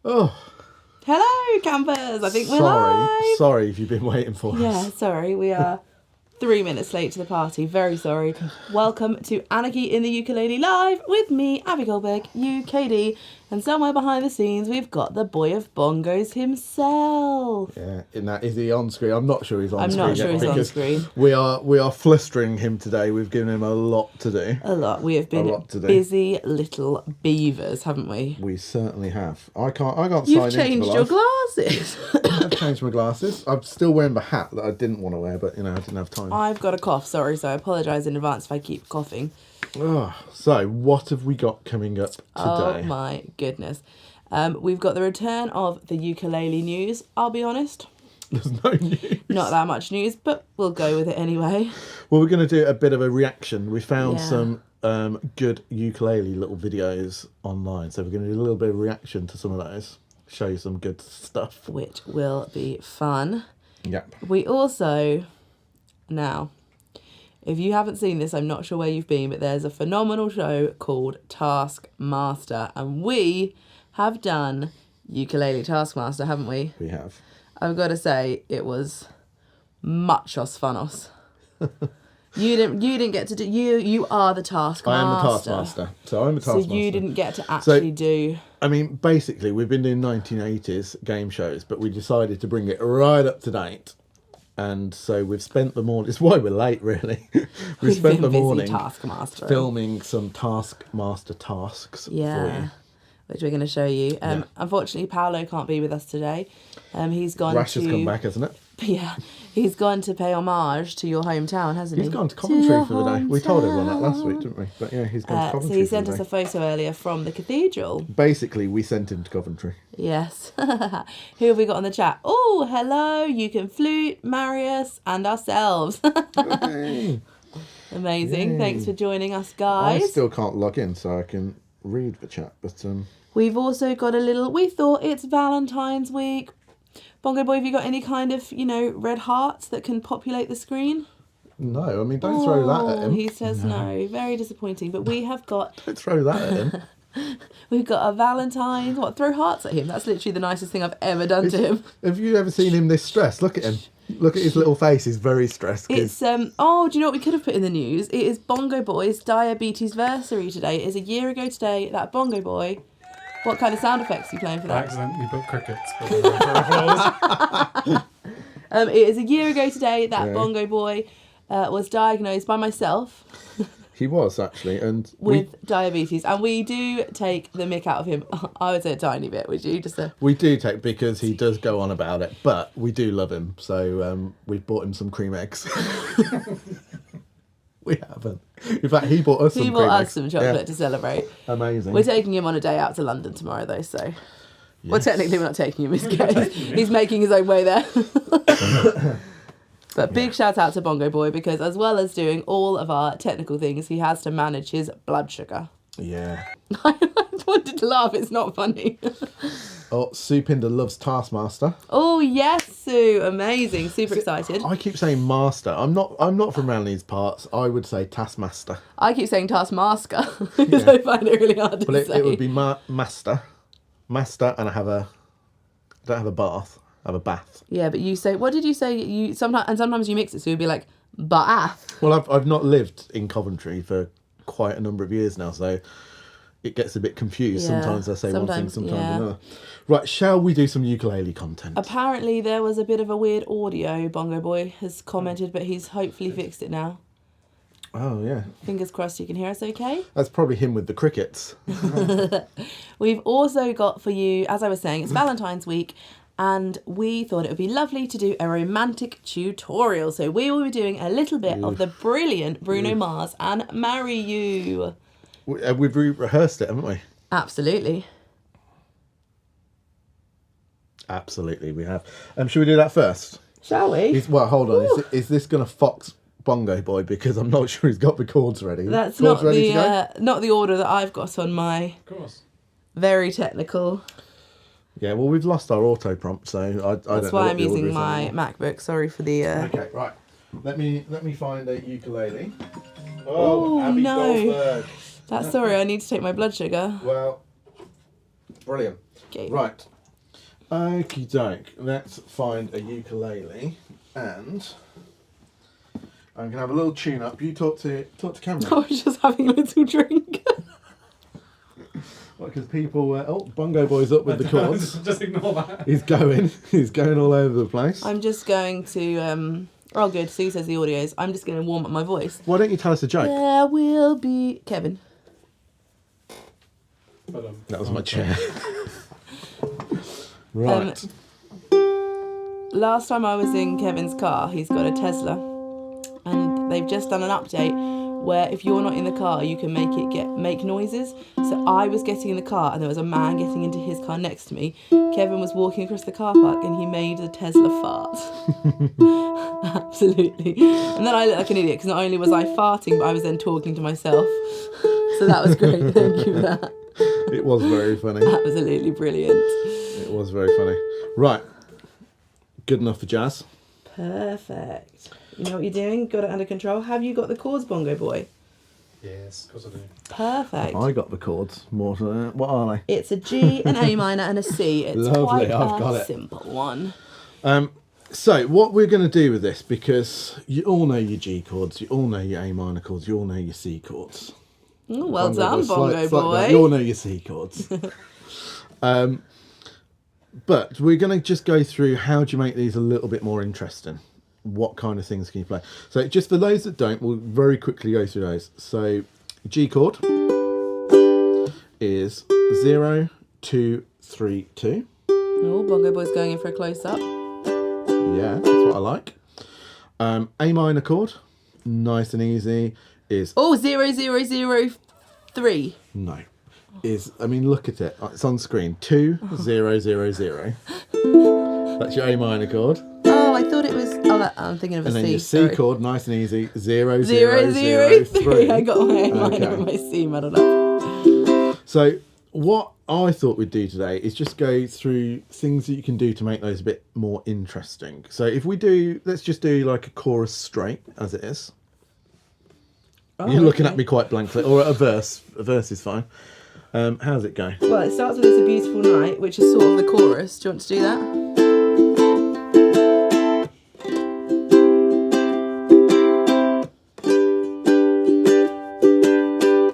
Oh, Hello, campers. I think we're live. sorry if you've been waiting for us. Yeah, sorry. We are 3 minutes late to the party. Very sorry. Welcome to Anarchy in the Ukulele Live with me, Abby Goldberg, UKD. And somewhere behind the scenes, we've got the boy of bongos himself. Yeah, is he on screen? I'm not sure he's on I'm screen. not sure yet he's on because screen. We are flustering him today. We've given him a lot to do. A lot. We have been busy little beavers, haven't we? We certainly have. I can't sign into You've changed your glasses. I've changed my glasses. I'm still wearing the hat that I didn't want to wear, but I didn't have time. I've got a cough, sorry, so I apologise in advance if I keep coughing. Oh, so what have we got coming up today? Oh my goodness. We've got the return of the ukulele news, I'll be honest. There's no news. Not that much news, but we'll go with it anyway. Well, we're going to do a bit of a reaction. We found some good ukulele little videos online, so we're going to do a little bit of reaction to some of those. Show you some good stuff. Which will be fun. Yep. We also, now, if you haven't seen this, I'm not sure where you've been, but there's a phenomenal show called Taskmaster, and we have done Ukulele Taskmaster, haven't we? We have. I've got to say, it was muchos fanos. You didn't get to do, you are the Taskmaster. I am the Taskmaster. So I'm a Taskmaster. So you didn't get to actually do... I mean, basically, we've been doing 1980s game shows, but we decided to bring it right up to date. And so we've spent the morning... It's why we're late, really. We've spent the morning filming some Taskmaster tasks for you. Which we're going to show you. Unfortunately, Paolo can't be with us today. He's gone Rash has come back, hasn't it? Yeah, he's gone to pay homage to your hometown, hasn't he? He's gone to Coventry for the day. We told everyone that last week, didn't we? But yeah, he's gone to Coventry. So he sent us a photo earlier from the cathedral. Basically, we sent him to Coventry. Yes. Who have we got on the chat? Oh, hello, You Can Flute, Marius, and ourselves. Hey. Amazing. Yay. Thanks for joining us, guys. I still can't log in, so I can read the chat, but we've also got a little... We thought it's Valentine's week. Bongo Boy, have you got any kind of, red hearts that can populate the screen? No, I mean, don't throw that at him. He says no. Very disappointing. But we have got... Don't throw that at him. We've got a Valentine's... What, throw hearts at him? That's literally the nicest thing I've ever done to him. Have you ever seen him this stressed? Look at him. Look at his little face. He's very stressed. It's, do you know what we could have put in the news? It is Bongo Boy's diabetes-versary today. It is a year ago today that Bongo Boy... What kind of sound effects are you playing for that? I accidentally put crickets. But it is a year ago today that Bongo Boy was diagnosed by myself. He was, actually. And with diabetes. And we do take the mick out of him. I would say a tiny bit, would you? We do take, because he does go on about it. But we do love him. So we've bought him some cream eggs. We haven't. In fact, he bought us some cream eggs. He bought us some chocolate to celebrate. Amazing. We're taking him on a day out to London tomorrow, though, so... Yes. Well, technically, we're not taking him. He's making his own way there. But big shout out to Bongo Boy, because as well as doing all of our technical things, he has to manage his blood sugar. Yeah. I wanted to laugh. It's not funny. Oh, Sue Pinder loves Taskmaster. Oh yes, Sue! Amazing, super excited. I keep saying master. I'm not from around these parts. I would say Taskmaster. I keep saying Taskmaster because I find it really hard to say. It would be master, and I don't have a bath. I have a bath. Yeah, but you say, what did you say? You sometimes you mix it, so you'd be like bath. Well, I've not lived in Coventry for quite a number of years now, so it gets a bit confused. Yeah, sometimes I say one thing, sometimes another. Right, shall we do some ukulele content? Apparently there was a bit of a weird audio, Bongo Boy has commented, but he's hopefully fixed it now. Oh, yeah. Fingers crossed you can hear us okay. That's probably him with the crickets. We've also got for you, as I was saying, it's Valentine's week, and we thought it would be lovely to do a romantic tutorial. So we will be doing a little bit of the brilliant Bruno Mars and Marry You. We've rehearsed it, haven't we? Absolutely. Absolutely, we have. Should we do that first? Shall we? Well, hold on. Is this going to fox Bongo Boy? Because I'm not sure he's got the chords ready. That's not the order that I've got on my very technical. Yeah, well, we've lost our auto prompt, so I don't know. That's why I'm using my MacBook. Sorry for the... Okay, right. Let me find a ukulele. Oh, Abby Goldberg. That's sorry, I need to take my blood sugar. Well, brilliant. Okay. Right. Okie doke. Let's find a ukulele, and I'm gonna have a little tune up. You talk to Cameron. I was just having a little drink. Because people, Bongo Boy's up with the chords. Just ignore that. He's going all over the place. I'm just going to, oh good, Sue says the audios. I'm just going to warm up my voice. Why don't you tell us a joke? There will be... Kevin. That was my chair. Right. Last time I was in Kevin's car, he's got a Tesla, and they've just done an update where if you're not in the car, you can make noises. So I was getting in the car and there was a man getting into his car next to me. Kevin was walking across the car park and he made a Tesla fart. Absolutely. And then I looked like an idiot because not only was I farting, but I was then talking to myself. So that was great. Thank you for that. It was very funny. Absolutely brilliant. It was very funny. Right. Good enough for jazz. Perfect. You know what you're doing? Got it under control. Have you got the chords, Bongo Boy? Yes, of course I do. Perfect. I got the chords. More to that. What are they? It's a G, an A minor, and a C. It's Lovely, quite I've got a it. simple one. So what we're going to do with this, because you all know your G chords, you all know your A minor chords, you all know your C chords. Oh, well done, Bongo Boy. You all know your C chords. But we're going to just go through how do you make these a little bit more interesting. What kind of things can you play? So just for those that don't, we'll very quickly go through those. So G chord is 0, 2, 3, 2. Oh, Bongo Boy's going in for a close-up. Yeah, that's what I like. A minor chord, nice and easy, is... Oh, 0, 0, 0, 3. No. I mean, look at it. It's on screen. 2, 0, 0, 0. That's your A minor chord. Oh, I thought it was... Oh, I'm thinking of a C. And then your C sorry. chord, nice and easy, 0, 0, 0, 0, 0, 3. 3. I got my A minor and my C muddled up. So what I thought we'd do today is just go through things that you can do to make those a bit more interesting. So if we do, let's just do like a chorus straight as it is. Oh, You're looking at me quite blankly, or a verse. A verse is fine. How's it go? Well, it starts with It's a Beautiful Night, which is sort of the chorus. Do you want to do that?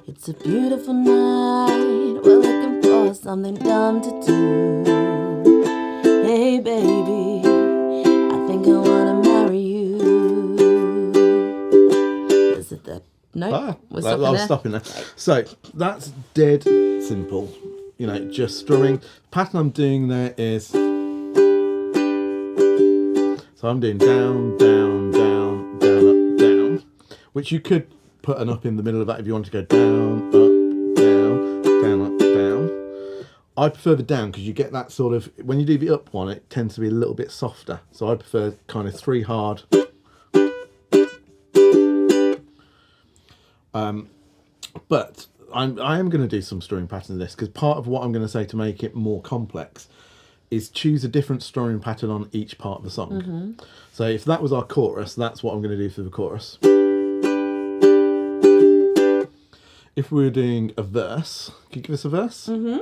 It's a beautiful night, we're looking for something dumb to do. Hey baby, I think I wanna marry you. Is it the... No, I'll stop in there. So that's dead simple. You know, just strumming. The pattern I'm doing there is... So I'm doing down, down, down, down, up, down. Which you could put an up in the middle of that if you want to go down, up, down, down, up, down. I prefer the down because you get that sort of... When you do the up one, it tends to be a little bit softer. So I prefer kind of 3 hard... But I am going to do some strumming patterns of this because part of what I'm going to say to make it more complex is choose a different strumming pattern on each part of the song. Mm-hmm. So if that was our chorus, that's what I'm going to do for the chorus. If we were doing a verse, can you give us a verse? Mm-hmm.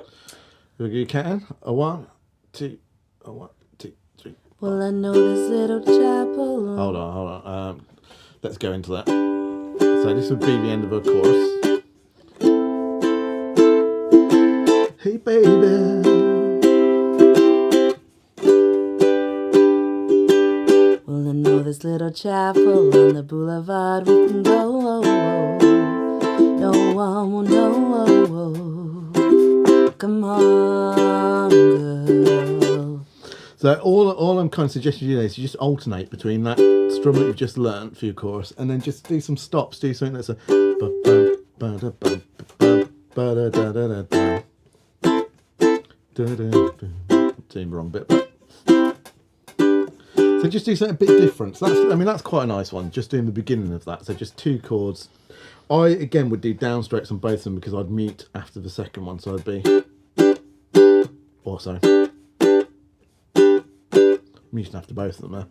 You can? A 1, 2, a 1, 2, 3. Well, I know this little chapel. Hold on. Let's go into that. So this would be the end of a chorus. Hey baby. Well, I know this little chapel on the boulevard we can go. No one will know. Come on, girl. So all I'm kind of suggesting you do is you just alternate between that strum that you've just learnt for your chorus and then just do some stops. Do something that's a... Doing the wrong bit. So just do something a bit different. So that's quite a nice one. Just doing the beginning of that. So just 2 chords. I again would do down strokes on both of them because I'd mute after the second one. So I'd be also muting after both of them there.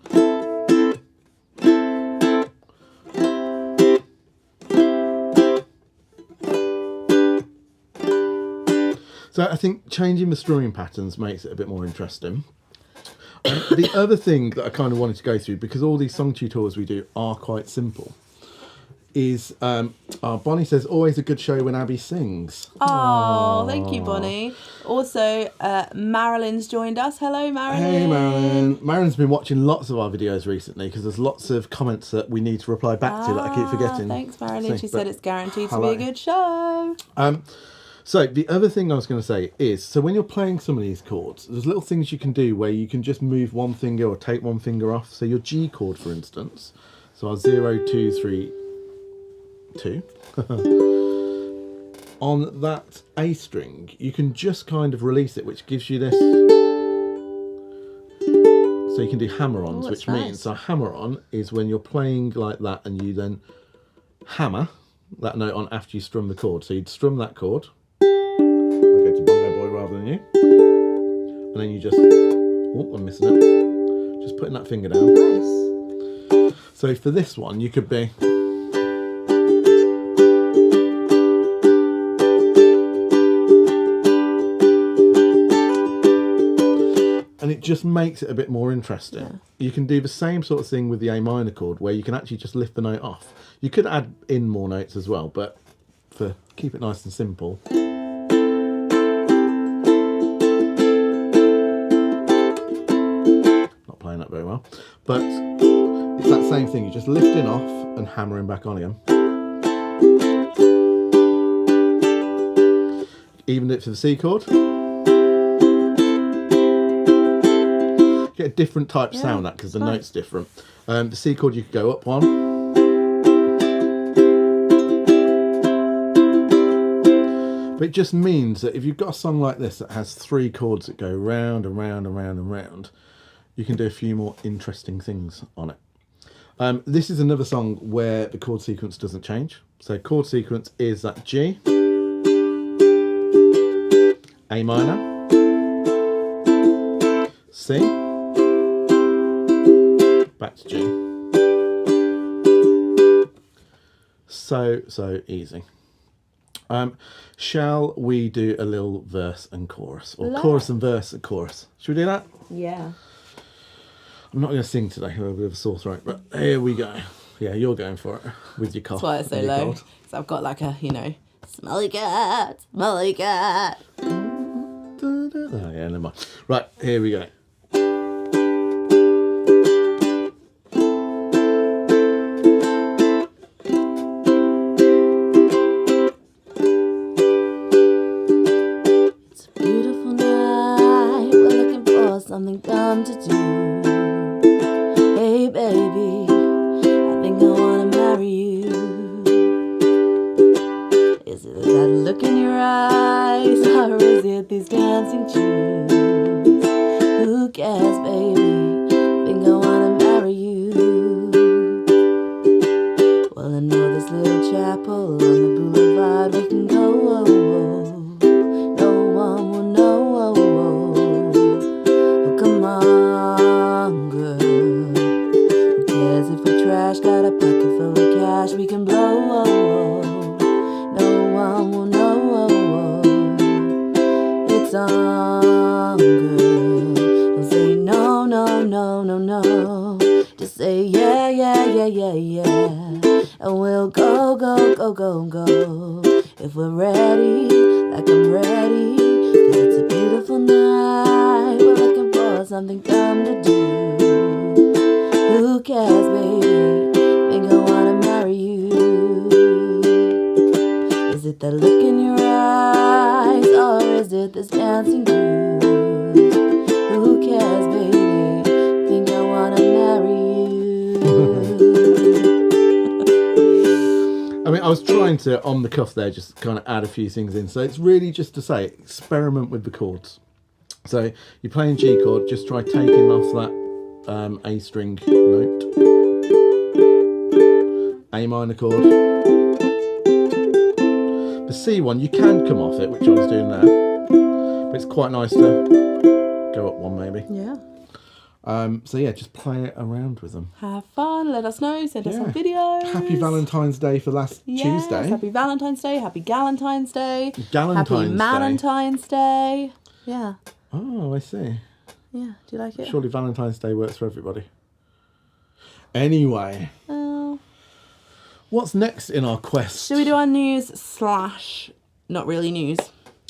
So I think changing the strumming patterns makes it a bit more interesting. The other thing that I kind of wanted to go through, because all these song tutorials we do are quite simple, is Bonnie says, always a good show when Abby sings. Oh, thank you, Bonnie. Also, Marilyn's joined us. Hello, Marilyn. Hey, Marilyn. Marilyn's been watching lots of our videos recently because there's lots of comments that we need to reply back to that I keep forgetting. Thanks, Marilyn. She said it's guaranteed hello. to be a good show. So the other thing I was going to say is, so when you're playing some of these chords, there's little things you can do where you can just move one finger or take one finger off. So your G chord, for instance. So our 0, 2, 3, 2. On that A string, you can just kind of release it, which gives you this. So you can do hammer-ons, which means a hammer-on is when you're playing like that and you then hammer that note on after you strum the chord. So you'd strum that chord. I'll go to Bongo Boy rather than you. And then you just, oh, I'm missing it. Just putting that finger down. Nice. So for this one, you could be. And it just makes it a bit more interesting. Yeah. You can do the same sort of thing with the A minor chord, where you can actually just lift the note off. You could add in more notes as well, but for keep it nice and simple. Not playing that very well, but it's that same thing. You're just lifting off and hammering back on again. Even if it's the C chord. Get a different type sound that because the note's different. The C chord you could go up one. But it just means that if you've got a song like this that has 3 chords that go round and round and round and round, you can do a few more interesting things on it. This is another song where the chord sequence doesn't change. So chord sequence is that G, A minor, C, back to G. So easy. Shall we do a little verse and chorus? Or chorus and verse and chorus? Should we do that? Yeah. I'm not going to sing today. I have a bit of a sore throat, but here we go. Yeah, you're going for it with your cough. That's why it's so low. So I've got like a, smelly cat, smelly cat. Oh, yeah, never mind. Right, here we go. Something dumb to do. Hey baby, I think I wanna marry you. Is it that look in your eyes, or is it these dancing shoes? Who cares, baby? I think I wanna marry you. Well, I know this little chapel on the boulevard we can go. No one will know. Got a pocket full of cash we can blow. No one will know. It's on, girl. Don't say no, no, no, no, no. Just say yeah, yeah, yeah, yeah, yeah. And we'll go, go, go, go, go. If we're ready, like I'm ready. 'Cause it's a beautiful night. We're looking for something dumb to do. Who cares, baby? Think I wanna marry you. Is it that look in your eyes, or is it this dancing groove? Who cares, baby? Think I wanna marry you. I mean, I was trying to, on the cuff there, just kind of add a few things in. So it's really just to say, experiment with the chords. So you're playing G chord, just try taking off that A string note, A minor chord. The C one, you can come off it, which I was doing there, but it's quite nice to go up one maybe. Yeah. So yeah, just play it around with them. Have fun. Let us know. Send us Yeah. some videos. Happy Valentine's Day for last Tuesday. Happy Valentine's Day. Happy Galentine's Day. Galentine's Day. Happy Manentine's Day. Yeah. Oh, I see. Yeah. Do you like it? Surely Valentine's Day works for everybody. Anyway, Oh. what's next in our quest? Should we do our news / not really news?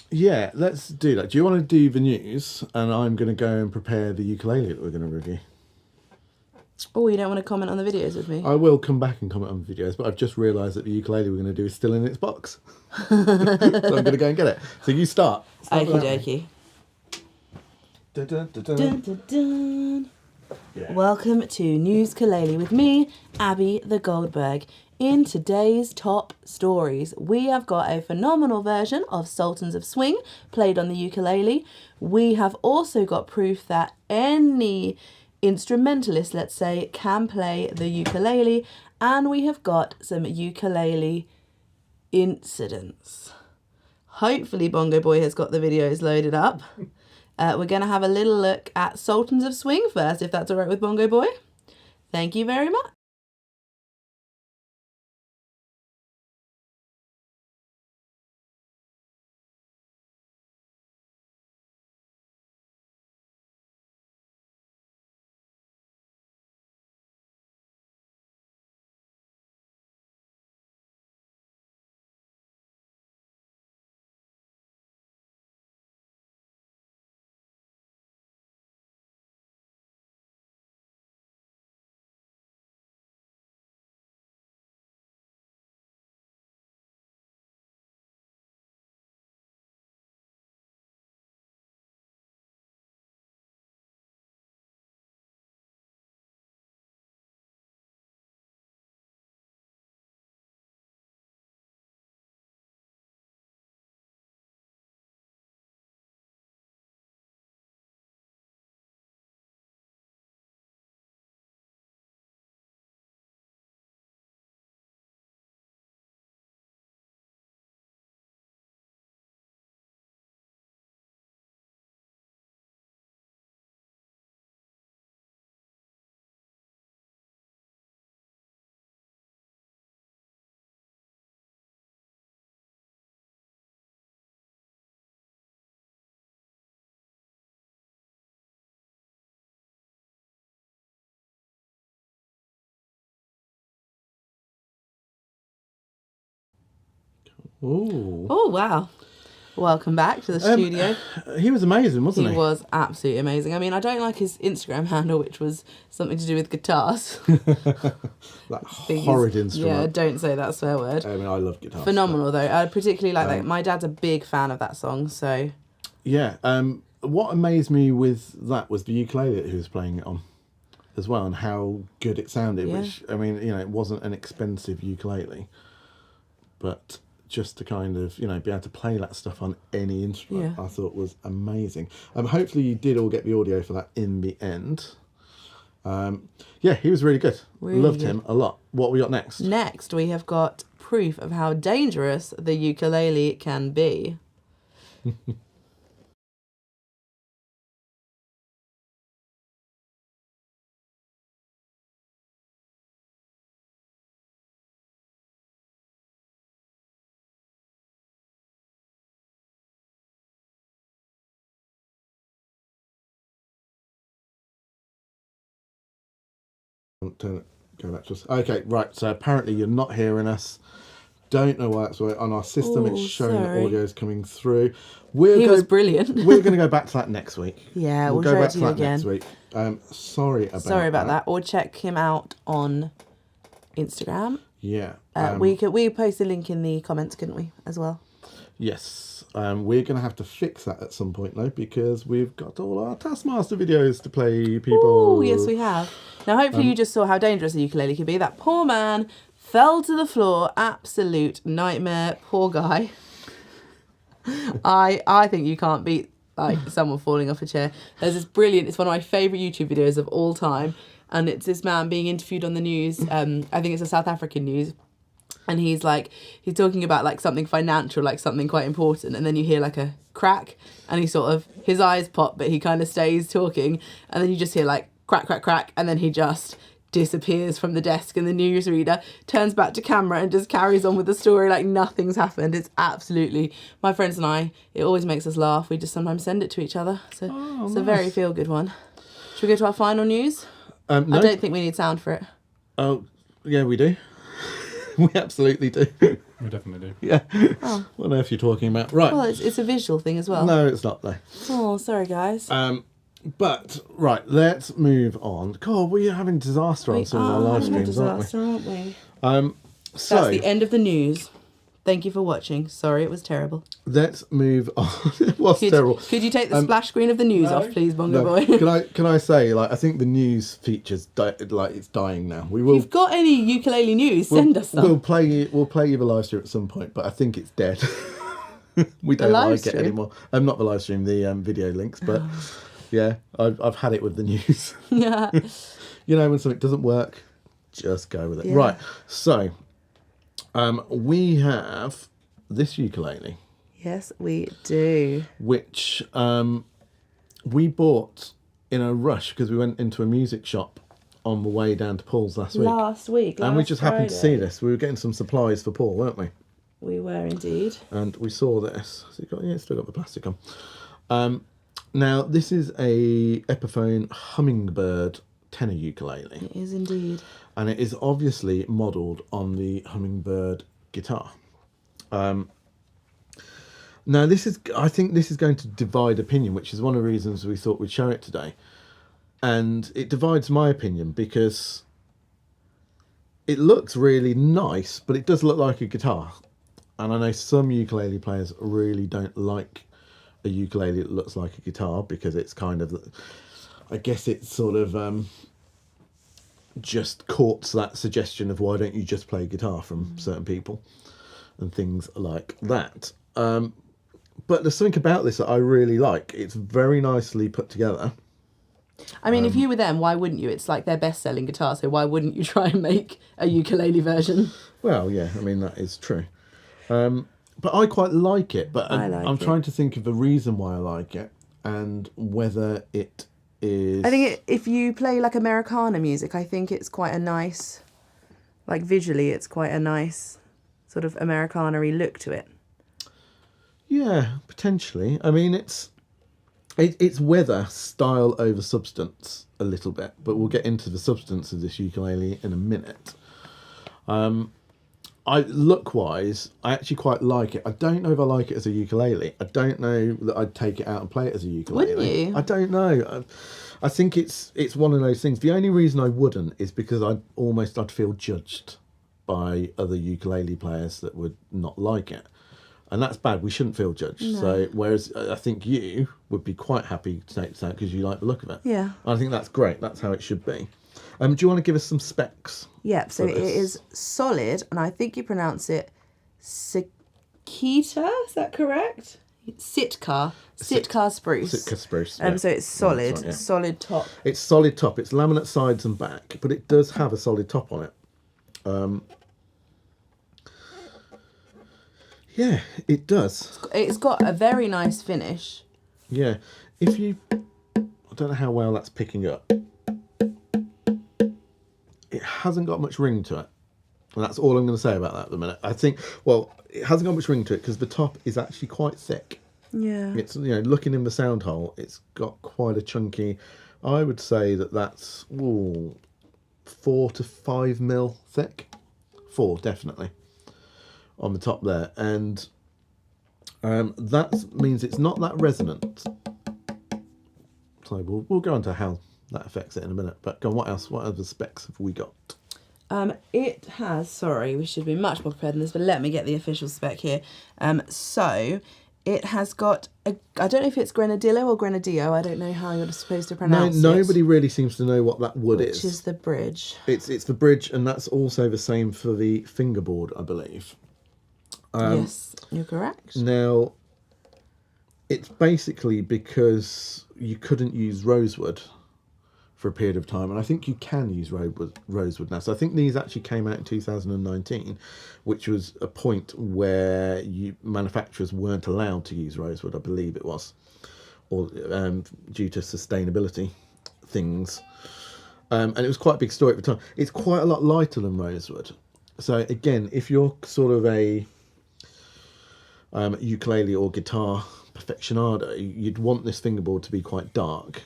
Yeah, let's do that. Do you want to do the news? And I'm going to go and prepare the ukulele that we're going to review. Oh, you don't want to comment on the videos with me? I will come back and comment on the videos, but I've just realised that the ukulele we're going to do is still in its box. So I'm going to go and get it. So you start. Okie dokie. Dun, dun, dun, dun. Dun, dun, dun. Yeah. Welcome to News Ukulele with me, Abby the Goldberg. In today's top stories, we have got a phenomenal version of Sultans of Swing played on the ukulele. We have also got proof that any instrumentalist, let's say, can play the ukulele, and we have got some ukulele incidents. Hopefully Bongo Boy has got the videos loaded up. We're going to have a little look at Sultans of Swing first, if that's all right with Bongo Boy. Thank you very much. Ooh. Oh, wow. Welcome back to the studio. He was amazing, wasn't he? He was absolutely amazing. I mean, I don't like his Instagram handle, which was something to do with guitars. That horrid Yeah, instrument. don't say that swear word. I mean, I love guitars. Phenomenal, though. I particularly like that. My dad's a big fan of that song, so... Yeah. What amazed me with that was the ukulele that he was playing it on as well, and how good it sounded, Yeah. which, I mean, you know, it wasn't an expensive ukulele, but just to kind of, you know, be able to play that stuff on any instrument, Yeah. I thought was amazing. Hopefully you did all get the audio for that in the end. Yeah, he was really good. Really Loved good. him a lot. What we got next? Next, we have got proof of how dangerous the ukulele can be. Turn it, go back to us. Okay, right. So apparently you're not hearing us. Don't know why that's why on our system it's Oh, showing sorry. the audio is coming through. He was brilliant. We're going to go back to that next week. Yeah, we'll go show it back to to you that next again. week. Sorry about that. Or check him out on Instagram. Yeah. We post a link in the comments, couldn't we, as well? Yes. We're going to have to fix that at some point though, because we've got all our Taskmaster videos to play people. Oh, yes, we have. Now, hopefully you just saw how dangerous a ukulele can be. That poor man fell to the floor. Absolute nightmare. Poor guy. I think you can't beat like someone falling off a chair. There's this brilliant, it's one of my favourite YouTube videos of all time. And it's this man being interviewed on the news. I think it's a South African news. And he's talking about like something financial, like something quite important. And then you hear like a crack and he his eyes pop, but he kind of stays talking. And then you just hear like crack, crack, crack, and then he just disappears from the desk in the newsreader, turns back to camera and just carries on with the story like nothing's happened. It's absolutely, my friends and I, it always makes us laugh. We just sometimes send it to each other. So it's a very feel-good one. Should we go to our final news? No. I don't think we need sound for it. Oh, yeah, we do. We absolutely do. We definitely do. Yeah. What on earth are you talking about? Right. Well, it's a visual thing as well. No, it's not, though. Oh, sorry, guys. But, right, let's move on. God, we're having disaster on some of our live streams, aren't we? So, That's the end of the news. Thank you for watching. Sorry, it was terrible. Let's move on. It was terrible. Could you take the splash screen of the news off, please, Bongo Boy? Can I say, like, I think the news features it's dying now. We will. If you've got any ukulele news, send us some. We'll play you the live stream at some point, but I think it's dead. We don't like it anymore. Not the live stream, the video links, but yeah, I've had it with the news. Yeah. You know, when something doesn't work, just go with it. Yeah. Right. So, we have this ukulele. Yes, we do. Which we bought in a rush because we went into a music shop on the way down to Paul's last week. And we just happened to see this. We were getting some supplies for Paul, weren't we? We were indeed. And we saw this. So it's still got the plastic on. Now, this is a Epiphone Hummingbird tenor ukulele. It is indeed. And it is obviously modelled on the Hummingbird guitar. Now, I think this is going to divide opinion, which is one of the reasons we thought we'd show it today. And it divides my opinion because it looks really nice, but it does look like a guitar. And I know some ukulele players really don't like a ukulele that looks like a guitar because it's kind of, I guess it's sort of just courts that suggestion of why don't you just play guitar from certain people and things like that. But there's something about this that I really like. It's very nicely put together. I mean, if you were them, why wouldn't you? It's like their best-selling guitar, so why wouldn't you try and make a ukulele version? Well, yeah, I mean, that is true. But I quite like it, but I'm trying to think of the reason why I like it and whether it is... I think if you play like Americana music, I think it's quite a nice, like visually, it's quite a nice sort of Americana-y look to it. Yeah, potentially. I mean, it's weather style over substance a little bit, but we'll get into the substance of this ukulele in a minute. Look-wise, I actually quite like it. I don't know if I like it as a ukulele. I don't know that I'd take it out and play it as a ukulele. Wouldn't you? I don't know. I think it's one of those things. The only reason I wouldn't is because I'd feel judged by other ukulele players that would not like it. And that's bad. We shouldn't feel judged. No. So, whereas I think you would be quite happy to take this out because you like the look of it. Yeah. I think that's great. That's how it should be. Do you want to give us some specs? Yeah, so it is solid, and I think you pronounce it Sitkita, is that correct? Sitka spruce. Sitka spruce. Yeah. So it's solid, solid top. It's solid top. It's laminate sides and back, but it does have a solid top on it. Yeah, it does. It's got a very nice finish. Yeah. I don't know how well that's picking up. It hasn't got much ring to it. And that's all I'm going to say about that at the minute. I think, it hasn't got much ring to it because the top is actually quite thick. Yeah. It's, looking in the sound hole, it's got quite a chunky, I would say that's 4 to 5 mil thick. 4, definitely. On the top there. And that means it's not that resonant. So we'll go on to how that affects it in a minute. But go on, what else? What other specs have we got? It has, we should be much more prepared than this, but let me get the official spec here. So it has got, I don't know if it's Grenadillo or Grenadillo, I don't know how you're supposed to pronounce it. Nobody really seems to know what that wood is. Which is the bridge. It's the bridge, and that's also the same for the fingerboard, I believe. Yes, you're correct. Now, it's basically because you couldn't use rosewood for a period of time, and I think you can use rosewood now. So I think these actually came out in 2019, which was a point where manufacturers weren't allowed to use rosewood, I believe it was, or due to sustainability things. And it was quite a big story at the time. It's quite a lot lighter than rosewood. So again, if you're sort of a ukulele or guitar aficionado, you'd want this fingerboard to be quite dark.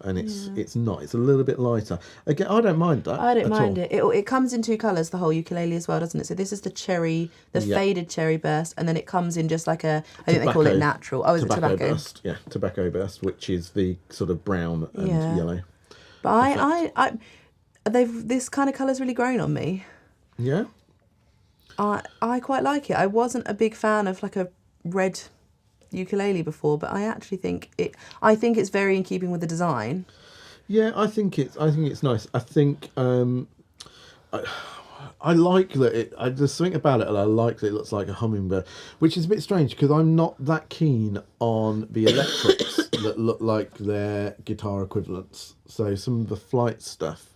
And it's not. It's a little bit lighter. Again, I don't mind that. I don't mind all. it. It comes in 2 colours, the whole ukulele as well, doesn't it? So this is the cherry, faded cherry burst, and then it comes in just like I think they call it natural. Oh, is it tobacco? Burst. Yeah, tobacco burst, which is the sort of brown and yellow. But this kind of colour's really grown on me. Yeah. I quite like it. I wasn't a big fan of like a red ukulele before, but I actually think it's very in keeping with the design. Yeah, I think it's nice. I think I like that there's something about it, and I like that it looks like a hummingbird, which is a bit strange because I'm not that keen on the electrics that look like their guitar equivalents. So some of the Flight stuff,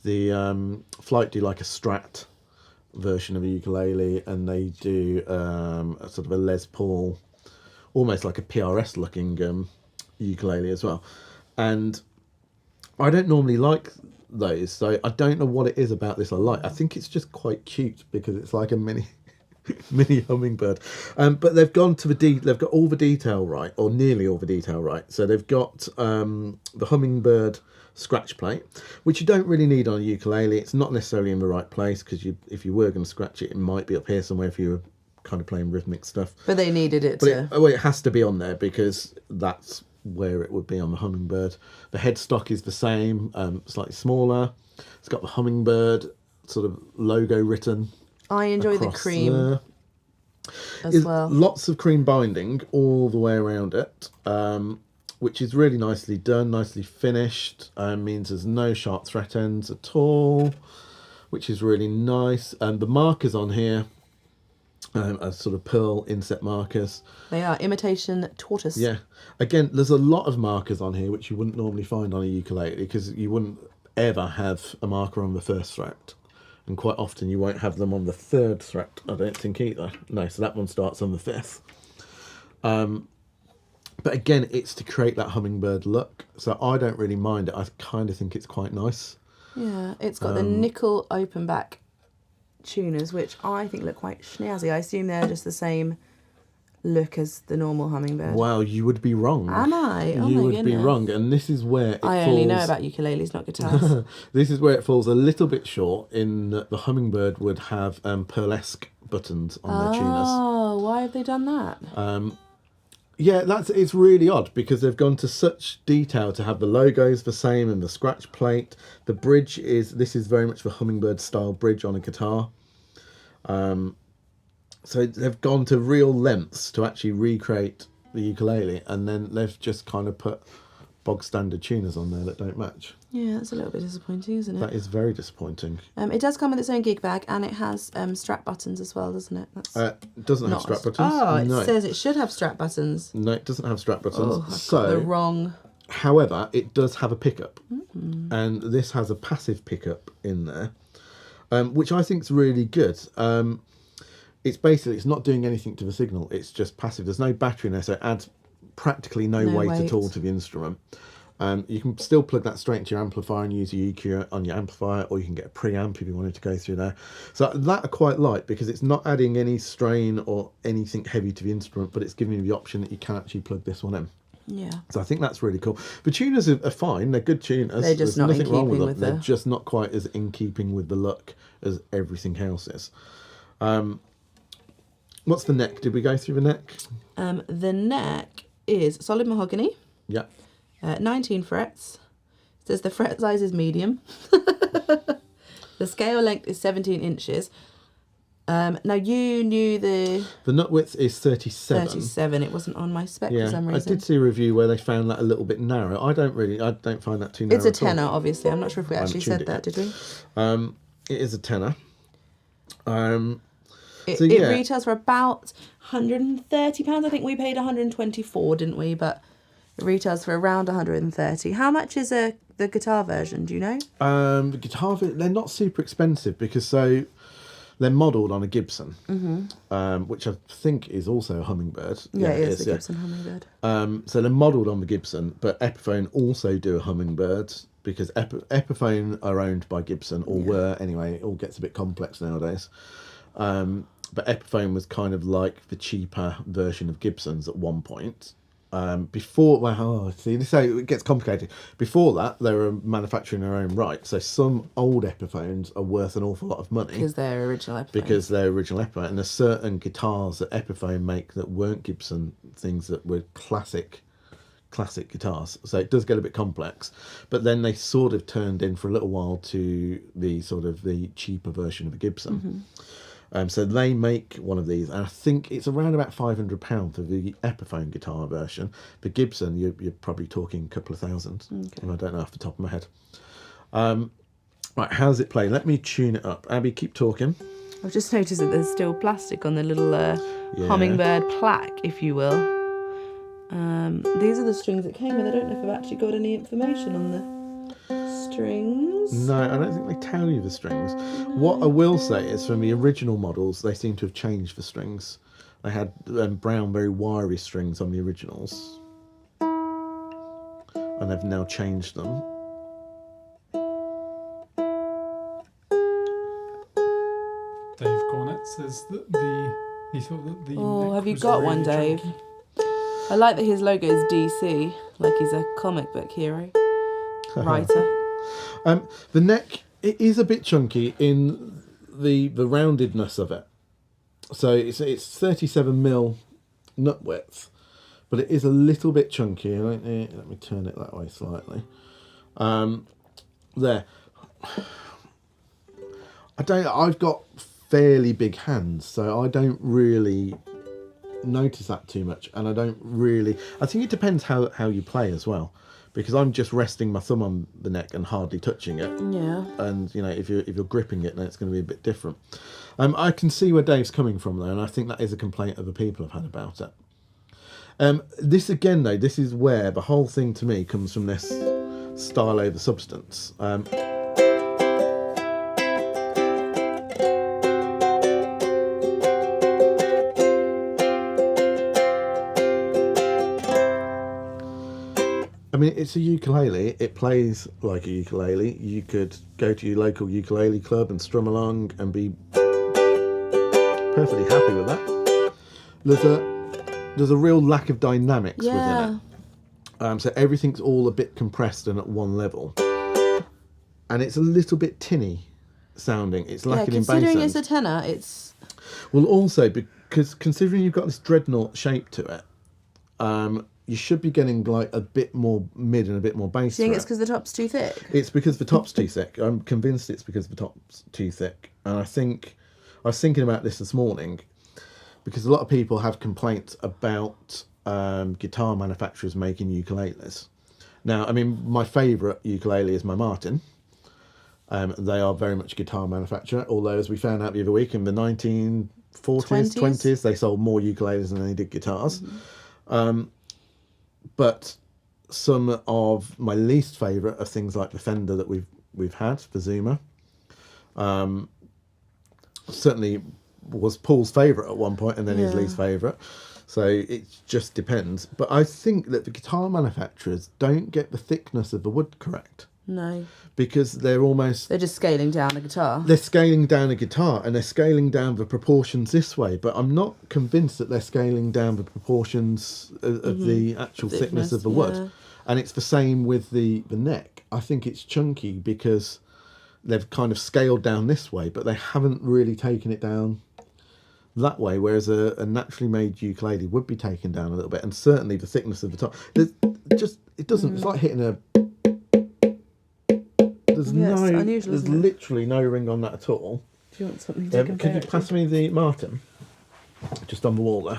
the Flight do like a Strat version of a ukulele, and they do a sort of a Les Paul, almost like a PRS looking ukulele as well. And I don't normally like those, so I don't know what it is about this I like. I think it's just quite cute because it's like a mini hummingbird. But they've gone to they've got all the detail right, or nearly all the detail right. So they've got the hummingbird scratch plate, which you don't really need on a ukulele. It's not necessarily in the right place because if you were going to scratch it, it might be up here somewhere if you were kind of playing rhythmic stuff. But they needed it it has to be on there because that's where it would be on the hummingbird. The headstock is the same, slightly smaller. It's got the hummingbird sort of logo written. I enjoy the cream there. as well. Lots of cream binding all the way around it, which is really nicely done, nicely finished. Means there's no sharp threat ends at all, which is really nice. And the markers on here are sort of pearl inset markers. They are imitation tortoise. Yeah. Again, there's a lot of markers on here which you wouldn't normally find on a ukulele because you wouldn't ever have a marker on the first fret. And quite often you won't have them on the 3rd fret, I don't think either. No, so that one starts on the 5th. But again, it's to create that hummingbird look. So I don't really mind it. I kind of think it's quite nice. Yeah, it's got the nickel open back tuners, which I think look quite snazzy. I assume they're just the same look as the normal hummingbird. Wow, you would be wrong. Am I? Oh you my would goodness. be wrong, and this is where it I falls. only know about ukuleles, not guitars. This is where it falls a little bit short in that the hummingbird would have pearlesque buttons on their tuners. Oh, why have they done that? Yeah, it's really odd because they've gone to such detail to have the logos the same and the scratch plate. The bridge this is very much the hummingbird style bridge on a guitar. So they've gone to real lengths to actually recreate the ukulele, and then they've just kind of put bog standard tuners on there that don't match. Yeah, that's a little bit disappointing, isn't it? That is very disappointing. It does come with its own gig bag, and it has strap buttons as well, doesn't it? It doesn't have strap buttons. Oh, no. It says it should have strap buttons. No, it doesn't have strap buttons. Oh, I've got the wrong. However, it does have a pickup, and this has a passive pickup in there, which I think is really good. It's not doing anything to the signal. It's just passive. There's no battery in there, so it adds practically no weight at all to the instrument. You can still plug that straight into your amplifier and use your EQ on your amplifier, or you can get a preamp if you wanted to go through there. So that I quite like because it's not adding any strain or anything heavy to the instrument, but it's giving you the option that you can actually plug this one in. Yeah. So I think that's really cool. The tuners are fine. They're good tuners. They're just not in keeping with They're just not quite as in keeping with the look as everything else is. What's the neck? Did we go through the neck? The neck is solid mahogany. Yeah. 19 frets. It says the fret size is medium. The scale length is 17 inches. Now you knew the nut width is 37. 37. It wasn't on my spec for some reason. I did see a review where they found that a little bit narrow. I don't find that too narrow. It's a tenor, obviously. I'm not sure if we actually said that, did we? It is a tenor. It retails for about £130. I think we paid 124, didn't we? But it retails for around 130. How much is the guitar version? Do you know? The guitar, they're not super expensive because They're modelled on a Gibson, which I think is also a Hummingbird. Yeah, it is the Gibson Hummingbird. So they're modelled on the Gibson, but Epiphone also do a Hummingbird because Epiphone are owned by Gibson, or were anyway. It all gets a bit complex nowadays. But Epiphone was kind of like the cheaper version of Gibson's at one point. Before, this is how it gets complicated. Before that, they were manufacturing their own right. So some old Epiphones are worth an awful lot of money Because they're original Epiphone. because they're original Epiphone, and there's certain guitars that Epiphone make that weren't Gibson things that were classic guitars. So it does get a bit complex, but then they sort of turned in for a little while to the sort of the cheaper version of a Gibson. So they make one of these, and I think it's around about £500 for the Epiphone guitar version. The Gibson, you're probably talking a couple of thousand, and I don't know off the top of my head. Right, how's it play? Let me tune it up. Abby, keep talking. I've just noticed that there's still plastic on the little Hummingbird plaque, if you will. These are the strings that came with. I don't know if I've actually got any information on the strings. No, I don't think they tell you the strings. What I will say is from the original models, they seem to have changed the strings. They had brown, very wiry strings on the originals. And they've now changed them. Dave Cornett says that he thought that the. Oh, neck have you was got really one, Dave? chunky. I like that his logo is DC, like he's a comic book hero, writer. The neck, it is a bit chunky in the roundedness of it. So it's 37mm nut width, but it is a little bit chunky. Let me turn it that way slightly. There. I've got fairly big hands, so I don't really notice that too much, and I think it depends how you play as well, because I'm just resting my thumb on the neck and hardly touching it. Yeah. And if you're gripping it, then it's going to be a bit different. I can see where Dave's coming from though, and I think that is a complaint other people have had about it. This again though, this is where the whole thing to me comes from this style over substance. I mean, it's a ukulele. It plays like a ukulele. You could go to your local ukulele club and strum along and be perfectly happy with that. There's a real lack of dynamics within it. So everything's all a bit compressed and at one level. And it's a little bit tinny sounding. It's lacking in bass end. Considering it's a tenor, it's... Well, also, because considering you've got this dreadnought shape to it, you should be getting like a bit more mid and a bit more bass. Do you think it's because the top's too thick? It's because the top's too thick. I'm convinced it's because the top's too thick. And I was thinking about this morning, because a lot of people have complaints about guitar manufacturers making ukuleles. Now, I mean, my favourite ukulele is my Martin. They are very much a guitar manufacturer, although as we found out the other week, in the 1940s, 20s, they sold more ukuleles than they did guitars. But some of my least favourite are things like the Fender that we've had, the Zuma. Certainly was Paul's favourite at one point, and then his least favourite. So it just depends. But I think that the guitar manufacturers don't get the thickness of the wood correct. No. Because they're just scaling down a guitar. They're scaling down a guitar, and they're scaling down the proportions this way, but I'm not convinced that they're scaling down the proportions of the actual thickness of the wood. And it's the same with the neck. I think it's chunky because they've kind of scaled down this way, but they haven't really taken it down that way, whereas a naturally made ukulele would be taken down a little bit. And certainly the thickness of the top, it doesn't, it's like hitting a... There's literally no ring on that at all. Do you want something to compare? Could you pass me the Martin? Just on the wall there.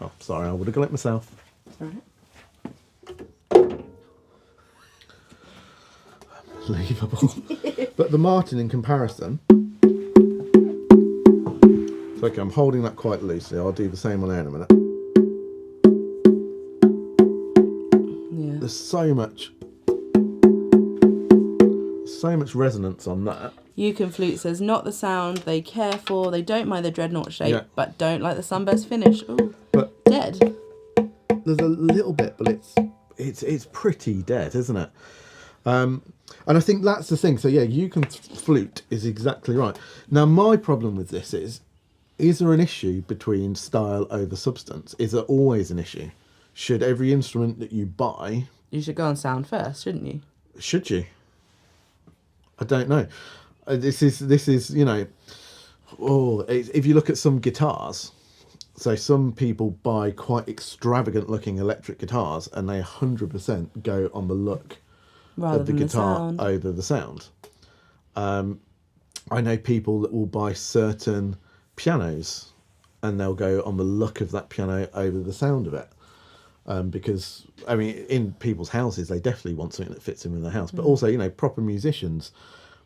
Oh, sorry, I would have got it myself. All right. Unbelievable. But the Martin in comparison... It's okay, I'm holding that quite loosely. I'll do the same on there in a minute. Yeah. There's so so much resonance on that. Flute says, not the sound they care for. They don't mind the dreadnought shape, Yeah. but don't like the sunburst finish. Ooh, But dead. there's a little bit, but it's pretty dead, isn't it? And I think that's the thing. So yeah, Flute is exactly right. Now my problem with this is there an issue between style over substance? Is there always an issue? Should every instrument that you buy... You should go on sound first, shouldn't you? Should you? I don't know. This is you know, if you look at some guitars, so some people buy quite extravagant looking electric guitars and they 100% go on the look Rather of the than guitar sound. over the sound. I know people that will buy certain pianos and they'll go on the look of that piano over the sound of it. Because, I mean, in people's houses, they definitely want something that fits in their house. But also, you know, proper musicians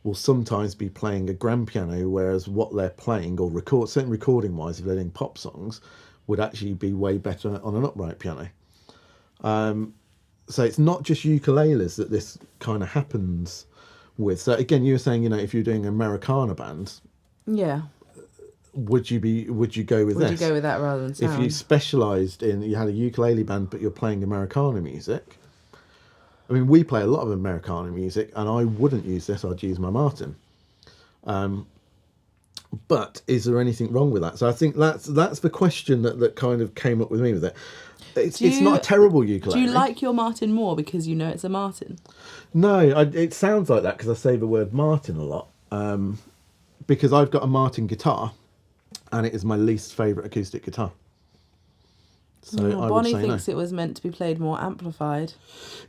will sometimes be playing a grand piano, whereas what they're playing, or certainly recording-wise, if they're doing pop songs, would actually be way better on an upright piano. So it's not just ukuleles that this kind of happens with. So again, you were saying, you know, if you're doing an Americana band, Yeah. would you go with this? Would you go with that rather than sound? If you specialised in, you had a ukulele band, but you're playing Americana music. I mean, we play a lot of Americana music, and I wouldn't use this. I'd use my Martin. But is there anything wrong with that? So I think that's the question that kind of came up with me with it. It's not a terrible ukulele. Do you like your Martin more because you know it's a Martin? No, it sounds like that because I say the word Martin a lot. Because I've got a Martin guitar, and it is my least favourite acoustic guitar. So Bonnie thinks it was meant to be played more amplified.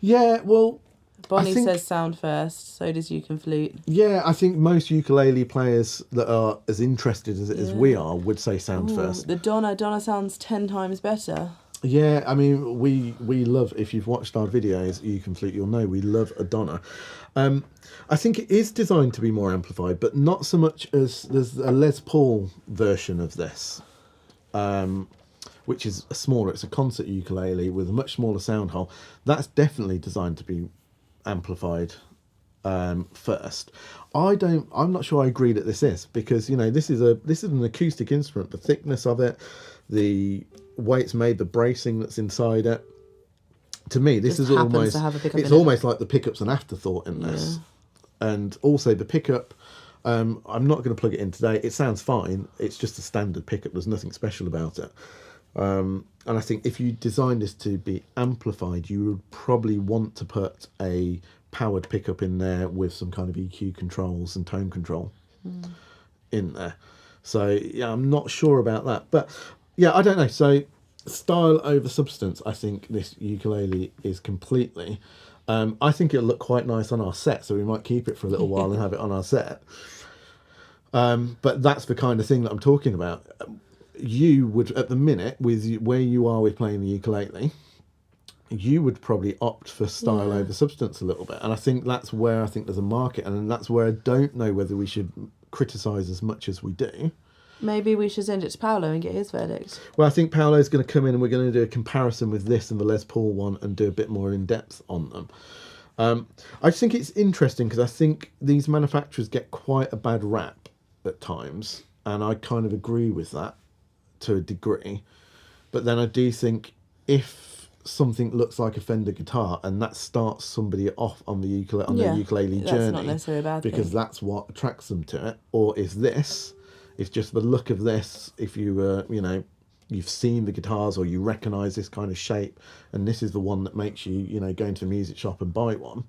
Yeah, well... Bonnie says sound first, so does Flute. Yeah, I think most ukulele players that are as interested as we are would say sound first. The Donna sounds 10 times better. Yeah, I mean, we love, if you've watched our videos, Flute, you'll know we love a Donna. I think it is designed to be more amplified, but not so much as there's a Les Paul version of this, which is smaller. It's a concert ukulele with a much smaller sound hole. That's definitely designed to be amplified first. I'm not sure I agree that this is, because you know this is an acoustic instrument. The thickness of it, the way it's made, the bracing that's inside it. To me, this is almost almost like the pickup's an afterthought in this. Yeah. And also the pickup, I'm not going to plug it in today. It sounds fine. It's just a standard pickup. There's nothing special about it. And I think if you design this to be amplified, you would probably want to put a powered pickup in there with some kind of EQ controls and tone control in there. So yeah, I'm not sure about that, but yeah, I don't know. So style over substance, I think this ukulele is completely. I think it'll look quite nice on our set, so we might keep it for a little while and have it on our set. But that's the kind of thing that I'm talking about. You would, at the minute, with where you are with playing the ukulele, you would probably opt for style over substance a little bit. And I think that's where I think there's a market, and that's where I don't know whether we should criticise as much as we do. Maybe we should send it to Paolo and get his verdict. Well, I think Paolo's going to come in and we're going to do a comparison with this and the Les Paul one and do a bit more in depth on them. I just think it's interesting because I think these manufacturers get quite a bad rap at times, and I kind of agree with that to a degree. But then I do think if something looks like a Fender guitar and that starts somebody off on the ukulele journey, that's not necessarily a bad because that's what attracts them to it. Or is this? It's just the look of this. If you, you've seen the guitars or you recognise this kind of shape, and this is the one that makes you, go into a music shop and buy one.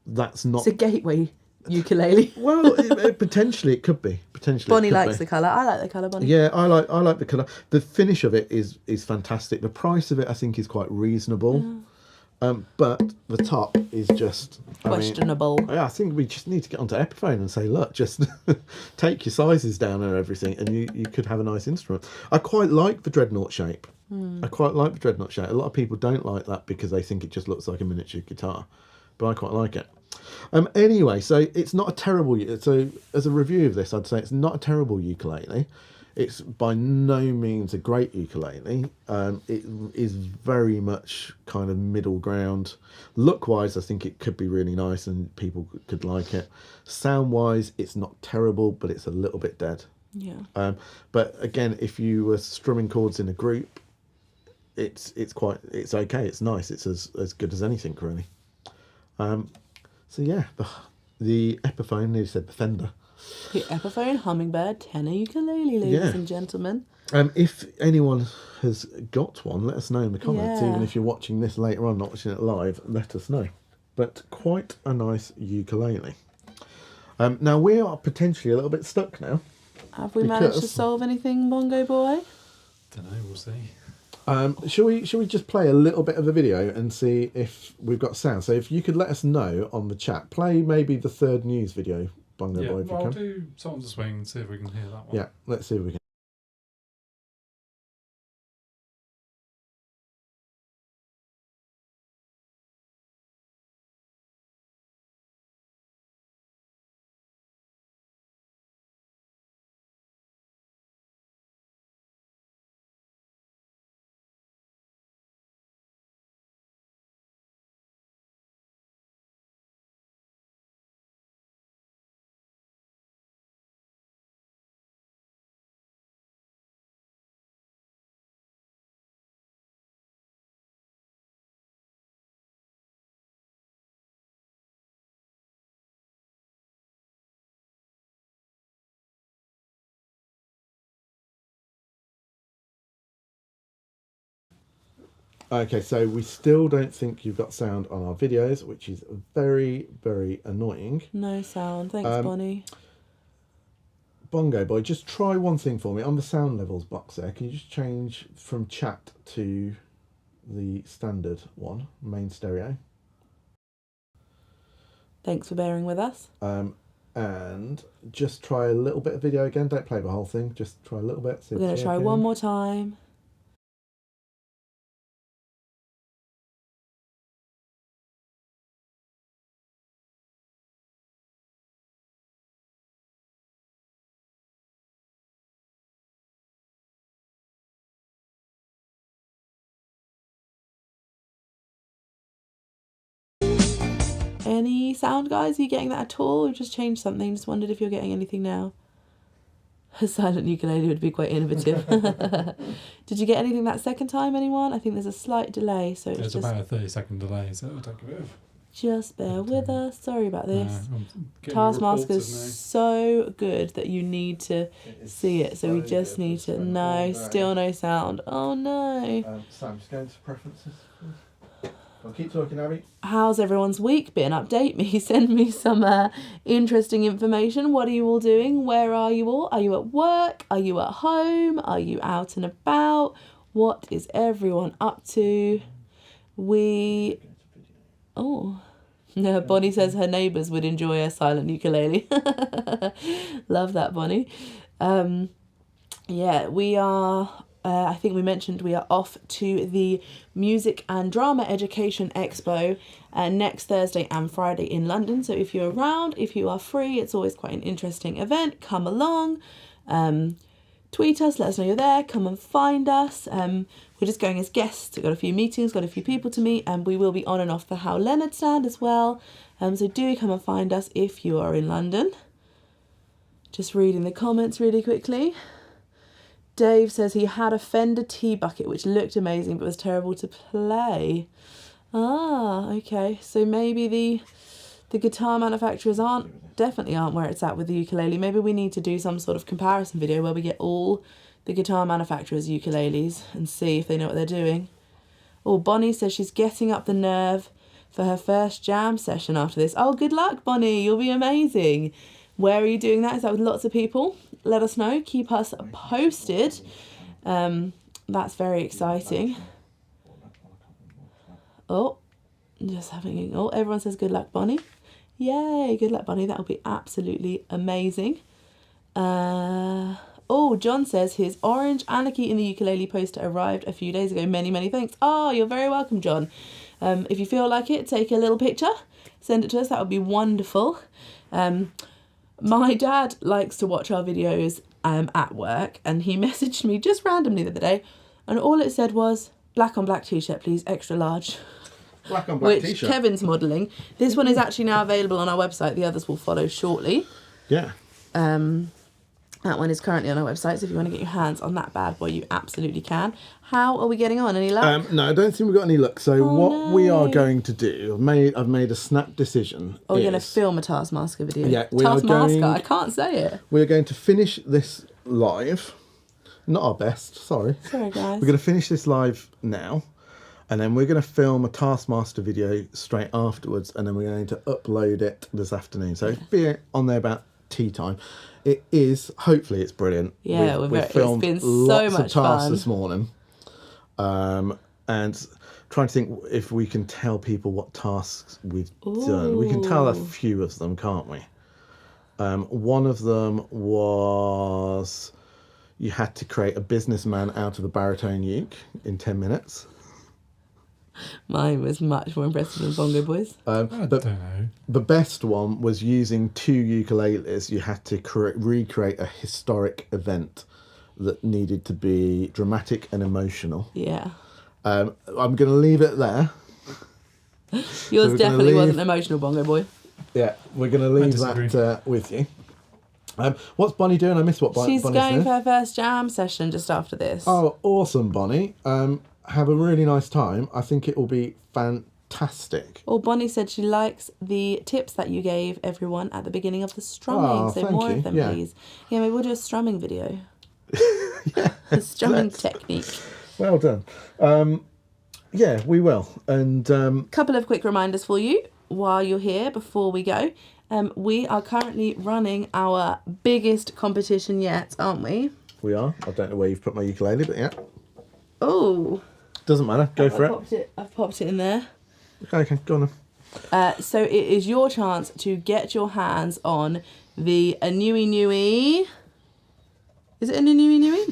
That's not. It's a gateway ukulele. Well, potentially it could be. Bonnie likes the colour. I like the colour, Bonnie. Yeah, I like the colour. The finish of it is fantastic. The price of it, I think, is quite reasonable. Yeah. But the top is just questionable. I think we just need to get onto Epiphone and say, look, just take your sizes down and everything, and you could have a nice instrument. I quite like the dreadnought shape. I quite like the dreadnought shape. A lot of people don't like that because they think it just looks like a miniature guitar, but I quite like it. Anyway, so it's not a terrible. So as a review of this, I'd say it's not a terrible ukulele. It's by no means a great ukulele. It is very much kind of middle ground. Look-wise, I think it could be really nice and people could like it. Sound-wise, it's not terrible, but it's a little bit dead. Yeah. But again, if you were strumming chords in a group, it's okay. It's nice. It's as good as anything, really. So yeah, the Epiphone, nearly said the Fender. The Epiphone Hummingbird tenor ukulele, ladies and gentlemen. If anyone has got one, let us know in the comments. Yeah. Even if you're watching this later on, not watching it live, let us know. But quite a nice ukulele. Now we are potentially a little bit stuck now. Have we managed to solve anything, Bongo Boy? Don't know, we'll see. Shall we just play a little bit of the video and see if we've got sound? So if you could let us know on the chat, play maybe the third news video, Bongo Boy, if you I'll can. do Songs of Swing and see if we can hear that one. Yeah, let's see if we can. Okay, so we still don't think you've got sound on our videos, which is very, very annoying. No sound. Thanks, Bonnie. Bongo Boy, just try one thing for me. On the sound levels box there, can you just change from chat to the standard one, main stereo? Thanks for bearing with us. And just try a little bit of video again. Don't play the whole thing. Just try a little bit. We're going to try one more time. Any sound, guys? Are you getting that at all? We've just changed something. Just wondered if you're getting anything now. A silent ukulele would be quite innovative. Did you get anything that second time, anyone? I think there's a slight delay, so it's There's just... about a 30-second delay, so it'll take a bit of... Just bear with us. Sorry about this. Taskmaster's Taskmaster's so good that you need to see it. So we just need to... No, still no sound. Oh, no. Sam, just go into preferences. I'll keep talking, Abby. How's everyone's week been? Update me. Send me some interesting information. What are you all doing? Where are you all? Are you at work? Are you at home? Are you out and about? What is everyone up to? Oh, no, Bonnie says her neighbours would enjoy a silent ukulele. Love that, Bonnie. Yeah, we are... I think we mentioned we are off to the Music and Drama Education Expo next Thursday and Friday in London. So if you're around, if you are free, it's always quite an interesting event. Come along, tweet us, let us know you're there, come and find us. We're just going as guests. We've got a few meetings, got a few people to meet, and we will be on and off the How Leonard stand as well. So do come and find us if you are in London. Just reading the comments really quickly. Dave says he had a Fender tea bucket which looked amazing but was terrible to play. Ah, okay. So maybe the guitar manufacturers definitely aren't where it's at with the ukulele. Maybe we need to do some sort of comparison video where we get all the guitar manufacturers' ukuleles and see if they know what they're doing. Oh, Bonnie says she's getting up the nerve for her first jam session after this. Oh, good luck, Bonnie. You'll be amazing. Where are you doing that? Is that with lots of people? Let us know. Keep us posted. That's very exciting. Oh, just having... Oh, everyone says good luck, Bonnie. Yay, good luck, Bonnie. That'll be absolutely amazing. Oh, John says his orange Anarchy in the ukulele poster arrived a few days ago. Many, many thanks. Oh, you're very welcome, John. If you feel like it, take a little picture. Send it to us. That would be wonderful. My dad likes to watch our videos at work, and he messaged me just randomly the other day, and all it said was, black on black t-shirt, please, extra large. Black on black which t-shirt. Kevin's modelling. This one is actually now available on our website. The others will follow shortly. Yeah. That one is currently on our website, so if you want to get your hands on that bad boy, you absolutely can. How are we getting on? Any luck? No, I don't think we've got any luck. So we are going to do, I've made a snap decision. Or we're going to film a Taskmaster video. Yeah, we are Taskmaster, going- I can't say it. We're going to finish this live. Not our best, sorry. Sorry, guys. We're going to finish this live now. And then we're going to film a Taskmaster video straight afterwards. And then we're going to upload it this afternoon. So it'll be on there about tea time. It is, hopefully it's brilliant. Yeah, we've filmed it's been so lots much of tasks fun this morning. And trying to think if we can tell people what tasks we've done. We can tell a few of them, can't we? One of them was you had to create a businessman out of a baritone uke in 10 minutes. Mine was much more impressive than Bongo Boys. I don't know. The best one was using 2 ukuleles. You had to recreate a historic event that needed to be dramatic and emotional. Yeah. I'm going to leave it there. Yours we're definitely gonna wasn't leave- emotional, Bongo Boy. Yeah, we're going to leave disagree. that with you. What's Bonnie doing? I missed what She's Bonnie's going doing. for her first jam session just after this. Oh, awesome, Bonnie. Have a really nice time. I think it will be fantastic. Well, Bonnie said she likes the tips that you gave everyone at the beginning of the strumming. Oh, so thank more you. of them, Yeah. please. Yeah, maybe we'll do a strumming video. A strumming technique. Well done. Yeah, we will. And Couple of quick reminders for you while you're here before we go. We are currently running our biggest competition yet, aren't we? we are. I don't know where you've put my ukulele, but yeah. Oh, Doesn't matter. Go for it. I've popped it in there. Okay, go on then. So it is your chance to get your hands on the Anui Nui. Is it an Anui Nui?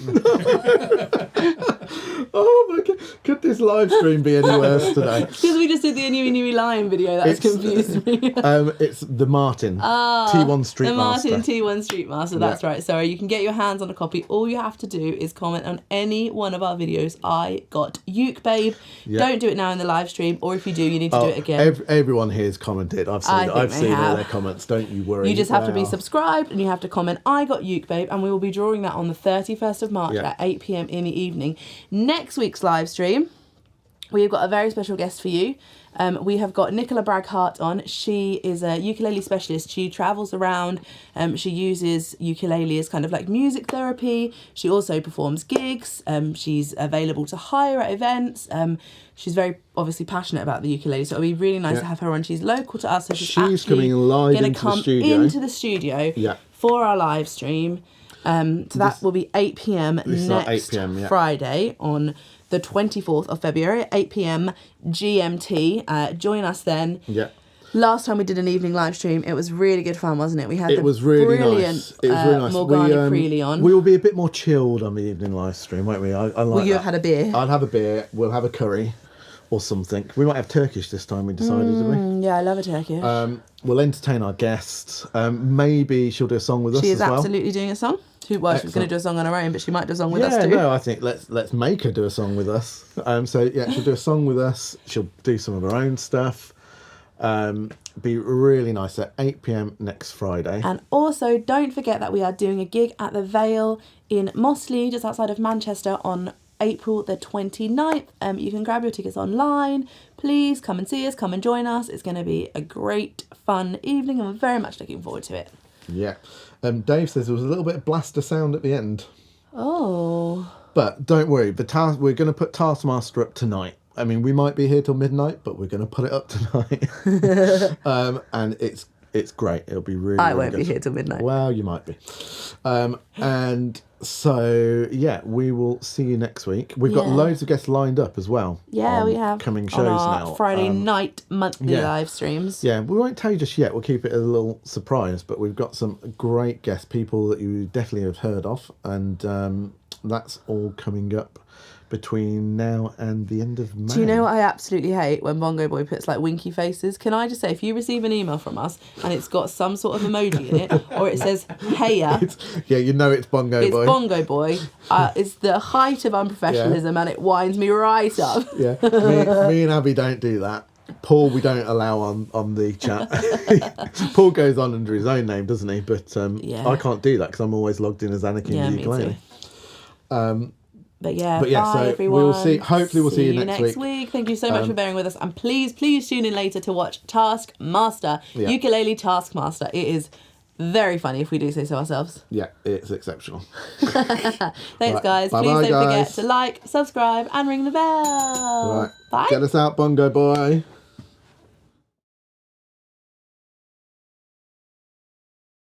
Oh my god, could this live stream be any worse today? Because we just did the Anui Nui Lion video, that's confused me. It's the Martin. T1 Street The Master. Martin T1 Street Master, that's right. So you can get your hands on a copy. All you have to do is comment on any one of our videos. I got Uke Babe. Yeah. Don't do it now in the live stream, or if you do, you need to do it again. Everyone here has commented. I've I seen, think I've they seen all have. their comments. Don't you worry. You just have to be Wow. subscribed and you have to comment, I got Uke Babe, and we will be drawing that on the 31st of March Yeah. at 8 p.m. in the evening. Next week's live stream, we've got a very special guest for you. We have got Nicola Braghart on. She is a ukulele specialist. She travels around. She uses ukulele as kind of like music therapy. She also performs gigs. She's available to hire at events. She's very obviously passionate about the ukulele, so it'll be really nice Yeah. to have her on. She's local to us, so she's She's actually coming live gonna into the come studio. into the studio Yeah. for our live stream. So that will be 8 p.m. This is next at 8 p.m, yeah. Friday on the 24th of February at 8 p.m. GMT. Join us then. Yeah. Last time we did an evening live stream, it was really good fun, wasn't it? We had It the was really brilliant nice. It was really nice. Morgana Freely on. We will be a bit more chilled on the evening live stream, won't we? I like Will you that. have had a beer? I'll have a beer. We'll have a curry or something. We might have Turkish this time, we decided, didn't we? Yeah, I love a turkey. We'll entertain our guests. Maybe she'll do a song with us She is as well. absolutely doing a song. She was going to Excellent. do a song on her own, but she might do a song with Yeah, us too. no, I think let's make her do a song with us. So yeah, she'll do a song with us. She'll do some of her own stuff. Be really nice at 8 p.m. next Friday. And also, don't forget that we are doing a gig at the Vale in Mossley, just outside of Manchester, on April the 29th. You can grab your tickets online. Please come and see us, come and join us. It's going to be a great, fun evening, and we're very much looking forward to it. Yeah. Dave says there was a little bit of blaster sound at the end. Oh. But don't worry, we're going to put Taskmaster up tonight. I mean, we might be here till midnight, but we're going to put it up tonight. And it's great. It'll be really, I really won't be good. here till midnight. Well, you might be. And so, yeah, we will see you next week. We've got Yeah. loads of guests lined up as well. Yeah, on we have coming shows on our now. Friday night monthly yeah. live streams. Yeah, we won't tell you just yet. We'll keep it a little surprise, but we've got some great guests, people that you definitely have heard of, and that's all coming up between now and the end of May. Do you know what I absolutely hate when Bongo Boy puts like winky faces? Can I just say, if you receive an email from us and it's got some sort of emoji in it, or it says "Heya," it's Bongo Boy. It's Bongo Boy. It's the height of unprofessionalism, and it winds me right up. Yeah, me and Abby don't do that. Paul, we don't allow on the chat. Paul goes on under his own name, doesn't he? But I can't do that because I'm always logged in as Anarchy and the Ukulele. But yeah, bye so everyone. We'll see. Hopefully, we'll see you next week. Thank you so much for bearing with us, and please tune in later to watch Taskmaster, Ukulele Taskmaster. It is very funny, if we do say so ourselves. Yeah, it's exceptional. Thanks, guys. Bye-bye, please don't guys. forget to like, subscribe, and ring the bell. Right. Bye. Get us out, Bongo Boy.